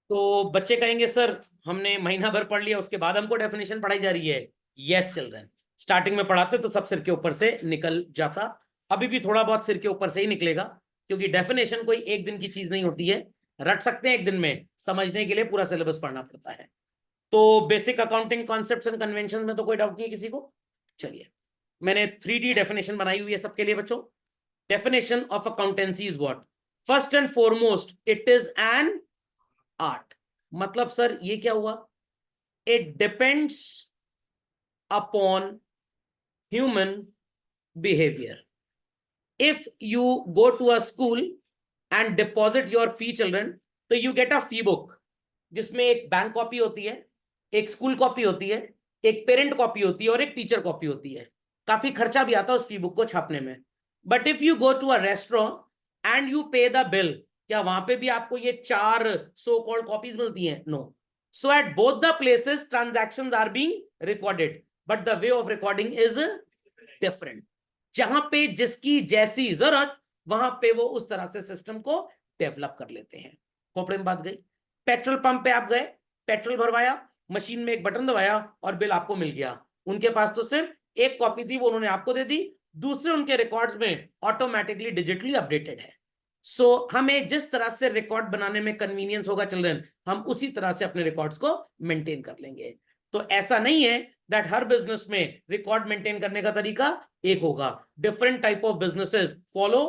तो बच्चे कहेंगे सर हमने महीना भर पढ़ लिया, उसके बाद हमको डेफिनेशन पढ़ाई जा रही है। यस चिल्ड्रन, स्टार्टिंग में पढ़ाते तो सब सिर के ऊपर से निकल जाता, अभी भी थोड़ा बहुत सिर के ऊपर से ही निकलेगा, क्योंकि डेफिनेशन कोई एक दिन की चीज नहीं होती है। रट सकते हैं एक दिन में, समझने के लिए पूरा सिलेबस पढ़ना पड़ता है। तो basic accounting concepts and convention में तो कोई डाउट नहीं है किसी को। चलिए, मैंने 3D डेफिनेशन बनाई हुई है सबके लिए बच्चों। Definition of accountancy is what? First and foremost it is an art. मतलब सर ये क्या हुआ? It depends upon human behaviour. If you go to a school and deposit your fee children, तो you get a fee book, जिसमें एक bank copy होती है, एक स्कूल कॉपी होती है, एक पेरेंट कॉपी होती है और एक टीचर कॉपी होती है। काफी खर्चा भी आता है उस फी बुक को छापने में। But if you go to a restaurant and you pay the bill, क्या वहां पे भी आपको ये 4 सो कॉल्ड कॉपीज मिलती हैं? No. So at both the places transactions are being recorded, but the way of recording is different. जहां पे जिसकी जैसी जरूरत, वहां पे वो उस तरह से सिस्टम को डेवलप कर लेते हैं। खोपड़े में बात गई। पेट्रोल पंप पे आप गए, पेट्रोल भरवाया, मशीन में एक बटन दबाया और बिल आपको मिल गया। उनके पास तो सिर्फ एक कॉपी थी, वो उन्होंने आपको दे दी, दूसरे उनके रिकॉर्ड्स में ऑटोमेटिकली डिजिटली अपडेटेड है। सो हमें जिस तरह से रिकॉर्ड बनाने में कन्वीनियंस होगा चिल्ड्रन, हम उसी तरह से अपने रिकॉर्ड्स को मेंटेन कर लेंगे। तो ऐसा नहीं है दैट हर बिजनेस में रिकॉर्ड मेंटेन करने का तरीका एक होगा। Different type of businesses follow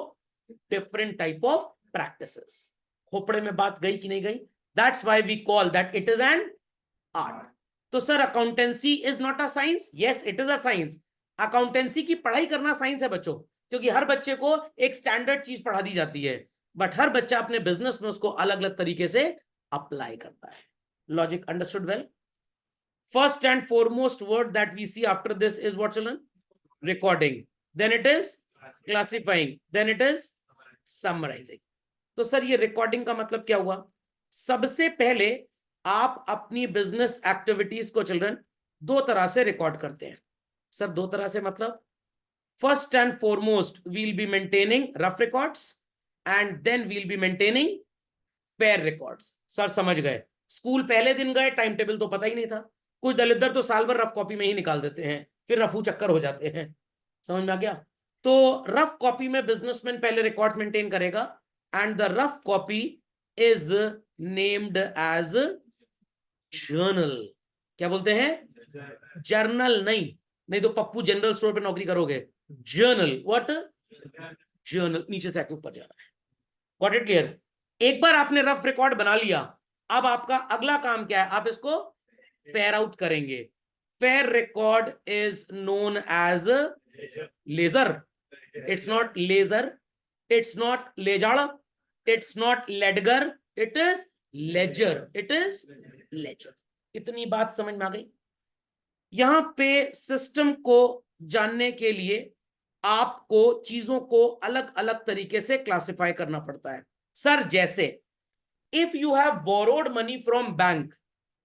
different type of practices. खोपड़े में बात गई कि नहीं गई? That's why we call that it is an art. तो sir accountancy is not a science? Yes it is a science. Accountancy की पढ़ाई करना साइंस है बच्चों, क्योंकि हर बच्चे को एक स्टैंडर्ड चीज पढ़ा दी जाती है, बट हर बच्चा अपने बिजनेस में उसको अलग अलग तरीके से अप्लाई करता है। Logic understood well? First and foremost word that we see after this is what children? Recording. Then it is classifying. Then it is summarizing. तो सर ये रिकॉर्डिंग का मतलब क्या हुआ? सबसे पहले आप अपनी बिजनेस एक्टिविटीज को चिल्ड्रन दो तरह से रिकॉर्ड करते हैं। सर दो तरह से मतलब? First and foremost we'll be maintaining rough records and then we'll be maintaining fair records. Sir समझ गए। स्कूल पहले दिन गए, टाइम टेबल तो पता ही नहीं था। कुछ दलिद्र तो साल भर रफ कॉपी में ही निकाल देते हैं, फिर रफू चक्कर हो जाते हैं। समझ में आ गया? तो रफ कॉपी में बिजनेसमैन पहले रिकॉर्ड मेंटेन करेगा and the rough copy is named as journal. क्या बोलते हैं? जर्नल नहीं, नहीं तो पप्पू जनरल स्टोर पे नौकरी करोगे। Journal, what? जर्नल, नीचे से आके ऊपर जाना है। Got it clear? एक बार आपने रफ रिकॉर्ड बना लिया, अब आपका अगला काम क्या है? आप इसको पेयर आउट करेंगे। Pair record is known as ledger. It's not ledger, it's not ledger, it's not ledger, it is ledger, it is ledger. इतनी बात समझ में आ गई? यहां पे सिस्टम को जानने के लिए आपको चीजों को अलग अलग तरीके से क्लासिफाई करना पड़ता है। सर जैसे if you have borrowed money from bank,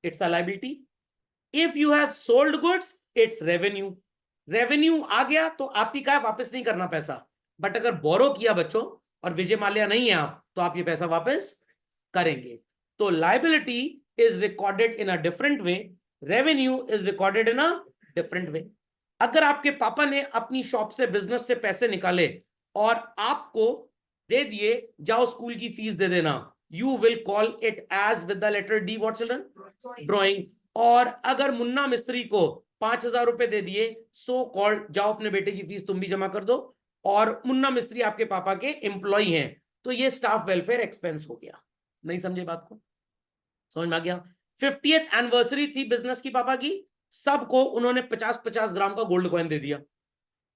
it's a liability. If you have sold goods, it's revenue. Revenue आ गया तो आप ही का वापस नहीं करना पैसा, बट अगर बोरो किया बच्चों और विजय माल्या नहीं है आप, तो आप ये पैसा वापस करेंगे। तो liability is recorded in a different way, revenue is recorded in a different way. अगर आपके पापा ने अपनी शॉप से, बिजनेस से पैसे निकाले और आपको दे दिए, जाओ स्कूल की फीस दे देना, you will call it as with the letter D what children? Drawing. और अगर मुन्ना मिस्त्री को 5,000 रुपए दे दिए, सो कॉल्ड जाओ अपने बेटे की फीस तुम भी जमा कर दो, और मुन्ना मिस्त्री आपके पापा के एम्प्लॉय हैं, तो ये स्टाफ वेलफेयर एक्सपेंस हो गया। नहीं समझे बात को? समझ में आ गया? 50th एनिवर्सरी थी बिजनेस की पापा की, सबको उन्होंने 50-50 ग्राम का गोल्ड कॉइन दे दिया,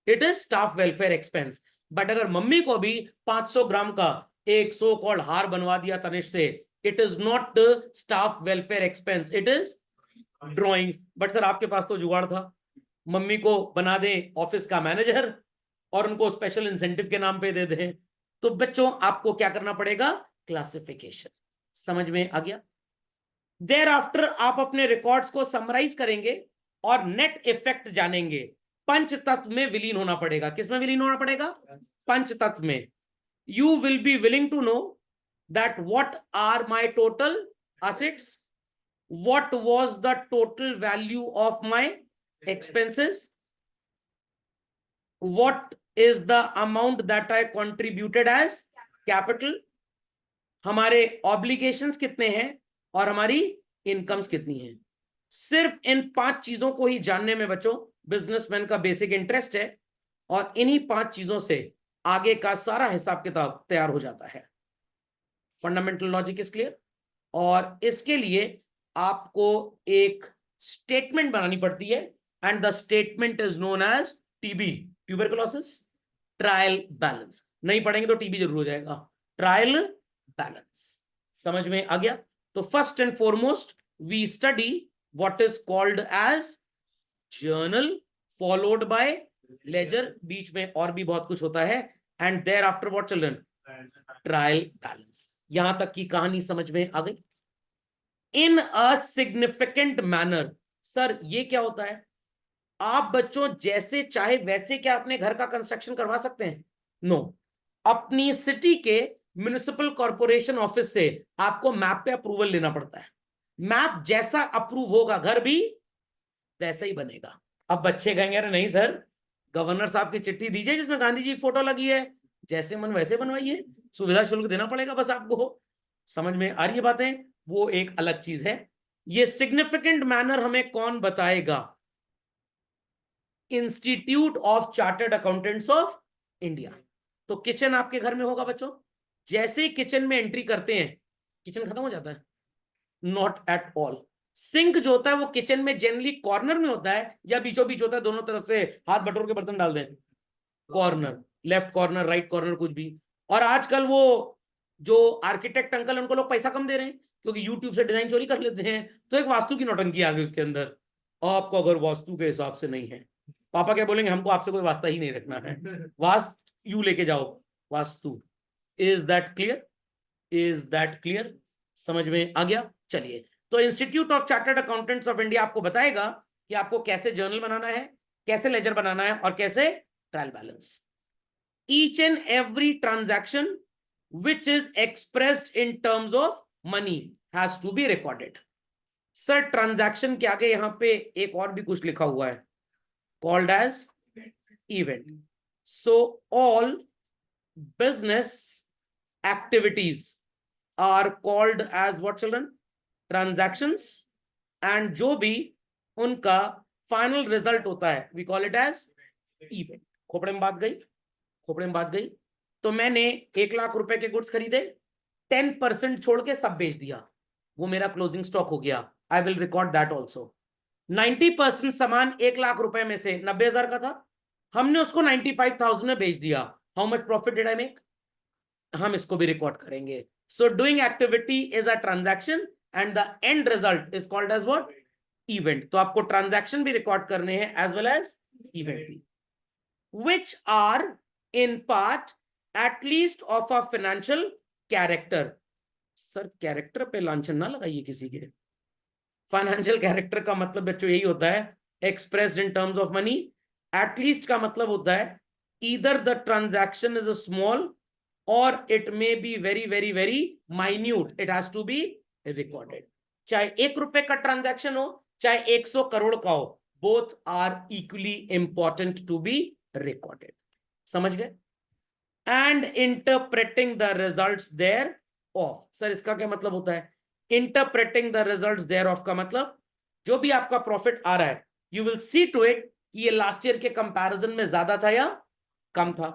it is staff welfare expense. But अगर मम्मी को भी 500 ग्राम का एक सो कॉल्ड हार बनवा दिया तनिष से, it is not staff welfare expense, it is drawing. But sir आपके पास तो जुगाड़ था, मम्मी को बना दें ऑफिस का मैनेजर और उनको स्पेशल इंसेंटिव के नाम पे दे दें। तो बच्चों आपको क्या करना पड़ेगा? क्लासिफिकेशन। समझ में आ गया? देयर आफ्टर आप अपने रिकॉर्ड्स को समराइज करेंगे और नेट इफेक्ट जानेंगे। पंच तत्व में विलीन होना पड़ेगा। किसमें विलीन होना पड़ेगा? पंच तत्व में। You will be willing to know that what are my total assets. What was the total value of my expenses? What is the amount that I contributed as capital? हमारे ऑब्लिगेशंस कितने हैं और हमारी इनकम्स कितनी हैं? सिर्फ इन 5 चीजों को ही जानने में बच्चों बिजनेसमैन का बेसिक इंटरेस्ट है, और इन्हीं 5 चीजों से आगे का सारा हिसाब किताब तैयार हो जाता है। Fundamental logic is clear. और इसके लिए आपको एक स्टेटमेंट बनानी पड़ती है, and the statement is known as TB, tuberculosis trial balance. नहीं पढ़ेंगे तो टीबी जरूर हो जाएगा, ट्रायल बैलेंस। समझ में आ गया? तो first and foremost we study what is called as journal, followed by ledger, बीच में और भी बहुत कुछ होता है, and thereafter what children? Trial balance. यहां तक की कहानी समझ में आ गई? In a significant manner. Sir ये क्या होता है? आप बच्चों जैसे चाहे वैसे क्या अपने घर का कंस्ट्रक्शन करवा सकते हैं? नो। अपनी सिटी के म्युनिसिपल कॉर्पोरेशन ऑफिस से आपको मैप पे अप्रूवल लेना पड़ता है। मैप जैसा अप्रूव होगा घर भी वैसा ही बनेगा। अब बच्चे कहेंगे अरे नहीं सर, गवर्नर साहब की चिट्ठी दीजिए जिसमें गांधी जी की फोटो लगी है, जैसे मन वैसे बनवाइए, सुविधा शुल्क देना पड़ेगा बस आपको। समझ में आ रही है बातें? वो एक अलग चीज है। ये सिग्निफिकेंट मैनर हमें कौन बताएगा? Institute of chartered accountants of India. तो किचन आपके घर में होगा बच्चों, जैसे ही किचन में एंट्री करते हैं किचन खत्म हो जाता है? Not at all. सिंक जो होता है वो किचन में जनरली कॉर्नर में होता है या बीचों बीच होता है, दोनों तरफ से हाथ बटोर के बर्तन डाल दें? Corner, left corner, right corner, कुछ भी। और आजकल वो जो आर्किटेक्ट अंकल उनको लोग पैसा कम दे रहे हैं क्योंकि यूट्यूब से डिजाइन चोरी कर लेते हैं, तो एक वास्तु की नौटंकी आ गई उसके अंदर। आपको अगर वास्तु के हिसाब से नहीं है, पापा क्या बोलेंगे? हमको आपसे कोई वास्ता ही नहीं रखना है, वास्तु यू लेके जाओ, vastu. Is that clear? Is that clear? समझ में आ गया? चलिए, तो institute of chartered accountants of India आपको बताएगा कि आपको कैसे जर्नल बनाना है, कैसे लेजर बनाना है और कैसे trial balance. Each and every transaction which is expressed in terms of money has to be recorded. Sir transaction के आगे यहां पे एक और भी कुछ लिखा हुआ है, called as event. So all business activities are called as what children? Transactions. And जो भी उनका फाइनल रिजल्ट होता है we call it as event. Khopde में बात गई? खोपड़े में बात गई? तो मैंने 1,00,000 रुपए के गुड्स खरीदे, 10% छोड़ के सब बेच दिया, वो मेरा क्लोजिंग स्टॉक हो गया। I will record that also. 90% सामान 1,00,000 रुपए में से 90,000 का था, हमने उसको 95,000 में बेच दिया। How much profit did I make? हम इसको भी रिकॉर्ड करेंगे। So doing activity is a transaction and the end result is called as what? Event. तो आपको ट्रांजैक्शन भी रिकॉर्ड करने हैं एज वेल एज इवेंट भी, which are in part at least of a financial character. Sir character पे लांछन ना लगाइए किसी के। फाइनेंशियल कैरेक्टर का मतलब बच्चों यही होता है expressed in terms of money. At least का मतलब होता है either the transaction is a small or it may be very very very minute, it has to be recorded. चाहे 1 रुपए का ट्रांजैक्शन हो चाहे 100 करोड़ का हो, both are equally important to be recorded. समझ गए? And interpreting the results thereof. Sir इसका क्या मतलब होता है? Interpreting the results thereof का मतलब जो भी आपका प्रॉफिट आ रहा है, you will see to it कि ये लास्ट ईयर के कंपैरिजन में ज्यादा था या कम था।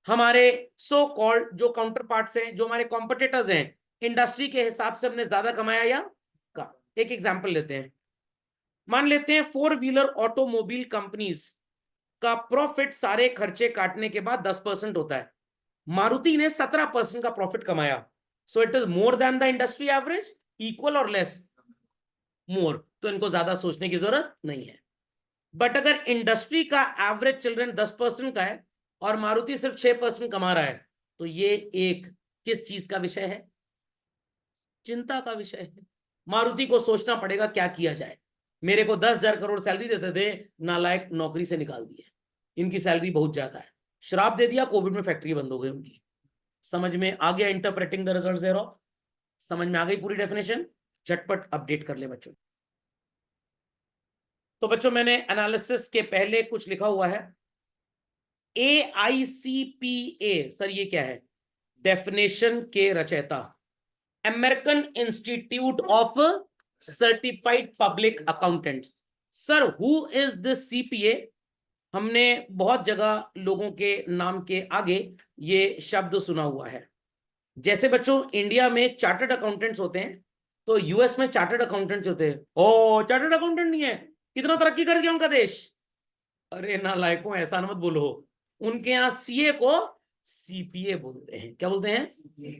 हमारे सो कॉल्ड जो काउंटर पार्ट्स हैं, जो हमारे कॉम्पिटिटर्स हैं, इंडस्ट्री के हिसाब से हमने ज्यादा कमाया या कम। एक एग्जांपल लेते हैं, मान लेते हैं 4 व्हीलर ऑटोमोबाइल कंपनीज का प्रॉफिट सारे खर्चे काटने के बाद 10% होता है, मारुति ने 17% का प्रॉफिट कमाया। So it is more than the industry average, equal और लेस? मोर। तो इनको ज्यादा सोचने की जरूरत नहीं है। बट अगर इंडस्ट्री का एवरेज चिल्ड्रन 10% का है और मारुति सिर्फ 6% कमा रहा है, तो ये एक किस चीज का विषय है? चिंता का विषय है। मारुति को सोचना पड़ेगा क्या किया जाए। मेरे को 10,000 करोड़ सैलरी देते थे, नालायक नौकरी से निकाल दिए, इनकी सैलरी बहुत ज्यादा है, श्राप दे दिया, कोविड में फैक्ट्री बंद हो गई उनकी। समझ में आ गया? Interpreting the results thereof. समझ में आ गई पूरी डेफिनेशन? झटपट अपडेट कर ले बच्चों। तो बच्चों मैंने एनालिसिस के पहले कुछ लिखा हुआ है, AICPA, सर ये क्या है? डेफिनेशन के रचयिता, American institute of certified public accountant. Sir who is this CPA? हमने बहुत जगह लोगों के नाम के आगे ये शब्द सुना हुआ है। जैसे बच्चों इंडिया में चार्टर्ड अकाउंटेंट्स होते हैं, तो US में चार्टर्ड अकाउंटेंट्स होते हैं। ओ चार्टर्ड अकाउंटेंट नहीं है, कितना तरक्की कर गया उनका देश। अरे नालायकों, ऐसा मत बोलो। उनके यहाँ CA को CPA बोलते हैं। क्या बोलते हैं?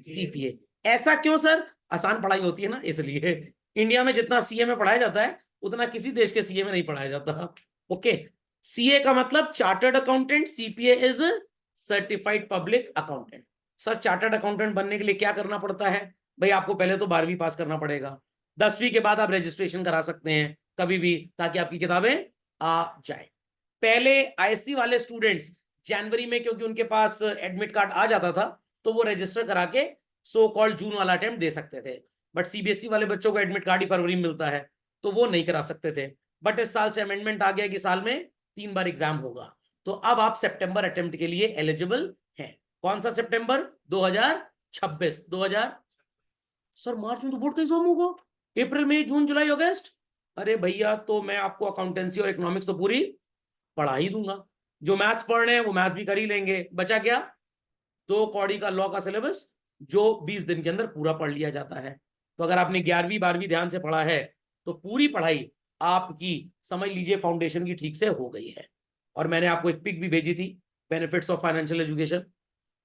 CPA। ऐसा क्यों सर? आसान पढ़ाई होती है ना, इसलिए। इंडिया में जितना CA में पढ़ाया जाता है उतना किसी देश के CA में नहीं पढ़ाया जाता। ओके, CA का मतलब chartered accountant, CPA is certified public accountant. Sir chartered accountant बनने के लिए क्या करना पड़ता है? भाई आपको पहले तो 12वीं पास करना पड़ेगा, 10वीं के बाद आप रजिस्ट्रेशन करा सकते हैं कभी भी, ताकि आपकी किताबें आ जाए। पहले ISC वाले स्टूडेंट्स जनवरी में, क्योंकि उनके पास एडमिट कार्ड आ जाता था, तो वो रजिस्टर करा के सो कॉल्ड जून वाला अटेम्प्ट दे सकते थे। बट CBSE वाले बच्चों को एडमिट कार्ड ही फरवरी में मिलता है, तो वो नहीं करा सकते थे। बट इस साल से अमेंडमेंट आ गया कि साल में 3 बार एग्जाम होगा, तो अब आप सितंबर अटेम्प्ट के लिए एलिजिबल हैं। कौन सा सितंबर? 2026। 2000 सर मार्च में तो बोर्ड का एग्जाम होगा, अप्रैल मई जून जुलाई अगस्त। अरे भैया, तो मैं आपको अकाउंटेंसी और इकोनॉमिक्स तो पूरी पढ़ा ही दूंगा। जो मैथ्स पढ़ रहे हैं वो मैथ्स भी कर ही लेंगे। बचा क्या? 2 कौड़ी का लॉ का सिलेबस, जो 20 दिन के अंदर पूरा पढ़ लिया जाता है। तो अगर आपने 11वीं 12वीं ध्यान से पढ़ा है तो पूरी पढ़ाई आपकी समझ लीजिए फाउंडेशन की ठीक से हो गई है। और मैंने आपको एक पिक भी भेजी थी, बेनिफिट्स ऑफ फाइनेंशियल एजुकेशन।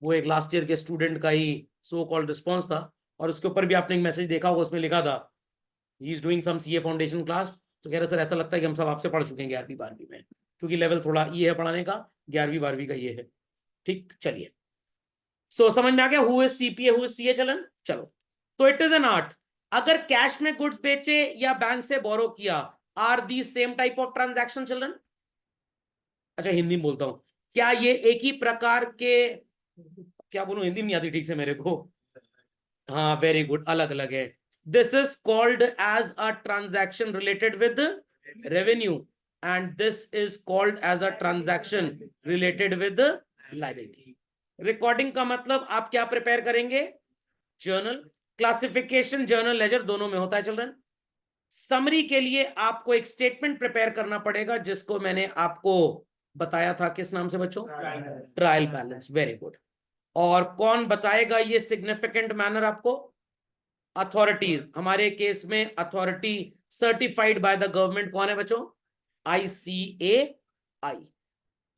वो एक लास्ट ईयर के स्टूडेंट का ही सो कॉल्ड रिस्पॉन्स था, और उसके ऊपर भी आपने एक मैसेज देखा होगा, उसमें लिखा था he is doing some CA foundation class. तो कह रहे सर ऐसा लगता है कि हम सब आपसे पढ़ चुके हैं 11वीं 12वीं में, क्योंकि लेवल थोड़ा ये है पढ़ाने का, 11वीं 12वीं का ये है। ठीक, चलिए। सो समझ में आ गया who is CPA, who is CA चलन। चलो, तो इट इज एन आर्ट। अगर कैश में गुड्स बेचे या बैंक से बोरो किया, are the same type of transaction चलन? अच्छा हिंदी में बोलता हूं, क्या ये एक ही प्रकार के, क्या बोलूं, हिंदी नहीं आती ठीक से मेरे को। हाँ वेरी गुड, अलग अलग है। This is called as a transaction related with revenue, and this is called as a transaction related with liability. Recording का मतलब आप क्या प्रिपेयर करेंगे? जर्नल। क्लासिफिकेशन जर्नल लेजर दोनों में होता है चिल्ड्रन। समरी के लिए आपको एक स्टेटमेंट प्रिपेयर करना पड़ेगा, जिसको मैंने आपको बताया था, किस नाम से बच्चों? Trial balance. Very good. और कौन बताएगा ये सिग्निफिकेंट मैनर आपको? अथॉरिटीज। हमारे केस में authority certified by the government कौन है बच्चों? ICAI।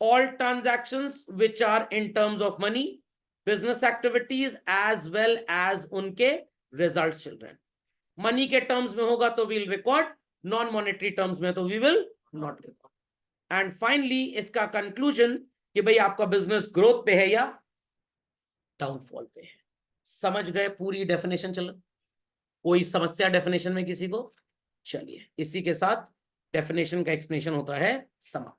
all transactions which are in terms of money, business activities as well as उनके results children। मनी के टर्म्स में होगा तो we'll record, non monetary terms में तो we will not record। And finally इसका कंक्लूजन कि भाई आपका बिजनेस ग्रोथ पे है या डाउनफॉल पे है। समझ गए पूरी डेफिनेशन चलो? कोई समस्या डेफिनेशन में किसी को? चलिए, इसी के साथ डेफिनेशन का एक्सप्लेनेशन होता है समाप्त।